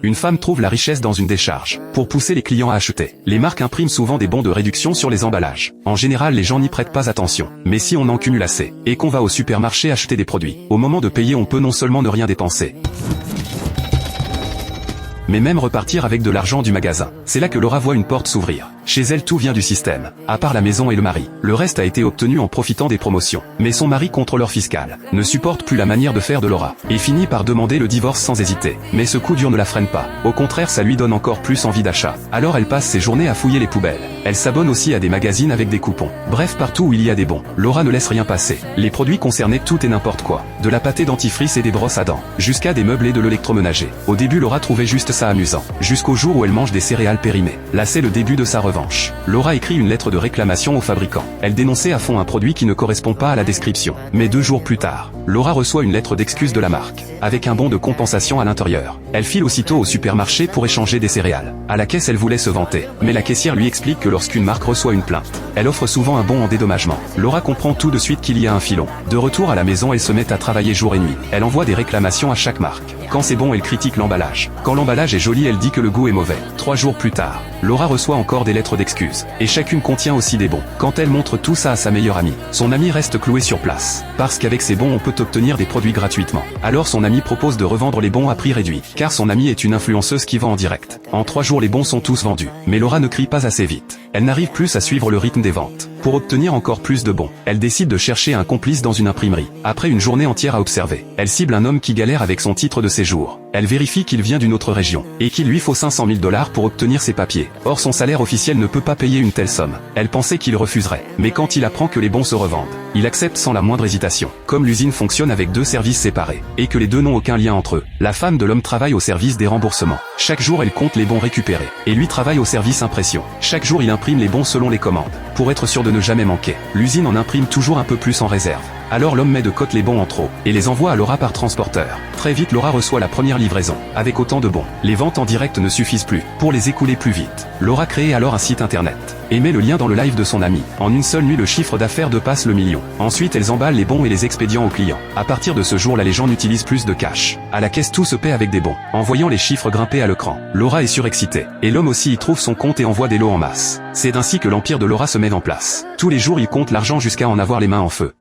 Une femme trouve la richesse dans une décharge. Pour pousser les clients à acheter, les marques impriment souvent des bons de réduction sur les emballages. En général, les gens n'y prêtent pas attention. Mais si on en cumule assez, et qu'on va au supermarché acheter des produits, au moment de payer on peut non seulement ne rien dépenser, mais même repartir avec de l'argent du magasin. C'est là que Laura voit une porte s'ouvrir. Chez elle tout vient du système, à part la maison et le mari. Le reste a été obtenu en profitant des promotions. Mais son mari, contrôleur fiscal, ne supporte plus la manière de faire de Laura, et finit par demander le divorce sans hésiter. Mais ce coup dur ne la freine pas. Au contraire, ça lui donne encore plus envie d'achat. Alors elle passe ses journées à fouiller les poubelles. Elle s'abonne aussi à des magazines avec des coupons. Bref, partout où il y a des bons, Laura ne laisse rien passer. Les produits concernés, tout et n'importe quoi. De la pâtée dentifrice et des brosses à dents, jusqu'à des meubles et de l'électroménager. Au début, Laura trouvait juste ça amusant. Jusqu'au jour où elle mange des céréales périmées. Là, c'est le début de sa revanche. Laura écrit une lettre de réclamation au fabricant. Elle dénonçait à fond un produit qui ne correspond pas à la description. Mais 2 jours plus tard, Laura reçoit une lettre d'excuse de la marque, avec un bon de compensation à l'intérieur. Elle file aussitôt au supermarché pour échanger des céréales. À la caisse, elle voulait se vanter, mais la caissière lui explique que lorsqu'une marque reçoit une plainte, elle offre souvent un bon en dédommagement. Laura comprend tout de suite qu'il y a un filon. De retour à la maison, elle se met à travailler jour et nuit. Elle envoie des réclamations à chaque marque. Quand c'est bon, elle critique l'emballage. Quand l'emballage est joli, elle dit que le goût est mauvais. 3 jours plus tard, Laura reçoit encore des lettres d'excuses. Et chacune contient aussi des bons. Quand elle montre tout ça à sa meilleure amie, son amie reste clouée sur place. Parce qu'avec ces bons, on peut obtenir des produits gratuitement. Alors son amie propose de revendre les bons à prix réduit. Car son amie est une influenceuse qui vend en direct. En 3 jours, les bons sont tous vendus. Mais Laura ne crie pas assez vite. Elle n'arrive plus à suivre le rythme des ventes. Pour obtenir encore plus de bons, elle décide de chercher un complice dans une imprimerie. Après une journée entière à observer, elle cible un homme qui galère avec son titre de séjour. Elle vérifie qu'il vient d'une autre région, et qu'il lui faut 500 000 $ pour obtenir ses papiers. Or son salaire officiel ne peut pas payer une telle somme. Elle pensait qu'il refuserait. Mais quand il apprend que les bons se revendent, il accepte sans la moindre hésitation. Comme l'usine fonctionne avec 2 services séparés, et que les deux n'ont aucun lien entre eux, la femme de l'homme travaille au service des remboursements. Chaque jour elle compte les bons récupérés, et lui travaille au service impression. Chaque jour il imprime les bons selon les commandes, pour être sûr de ne jamais manquer. L'usine en imprime toujours un peu plus en réserve. Alors l'homme met de côté les bons en trop, et les envoie à Laura par transporteur. Très vite Laura reçoit la première livraison, avec autant de bons. Les ventes en direct ne suffisent plus, pour les écouler plus vite. Laura crée alors un site internet, et met le lien dans le live de son ami. En une seule nuit le chiffre d'affaires dépasse le million. Ensuite elles emballent les bons et les expédient aux clients. À partir de ce jour là les gens n'utilisent plus de cash. À la caisse tout se paie avec des bons. En voyant les chiffres grimper à l'écran, Laura est surexcitée. Et l'homme aussi y trouve son compte et envoie des lots en masse. C'est ainsi que l'empire de Laura se met en place. Tous les jours il compte l'argent jusqu'à en avoir les mains en feu.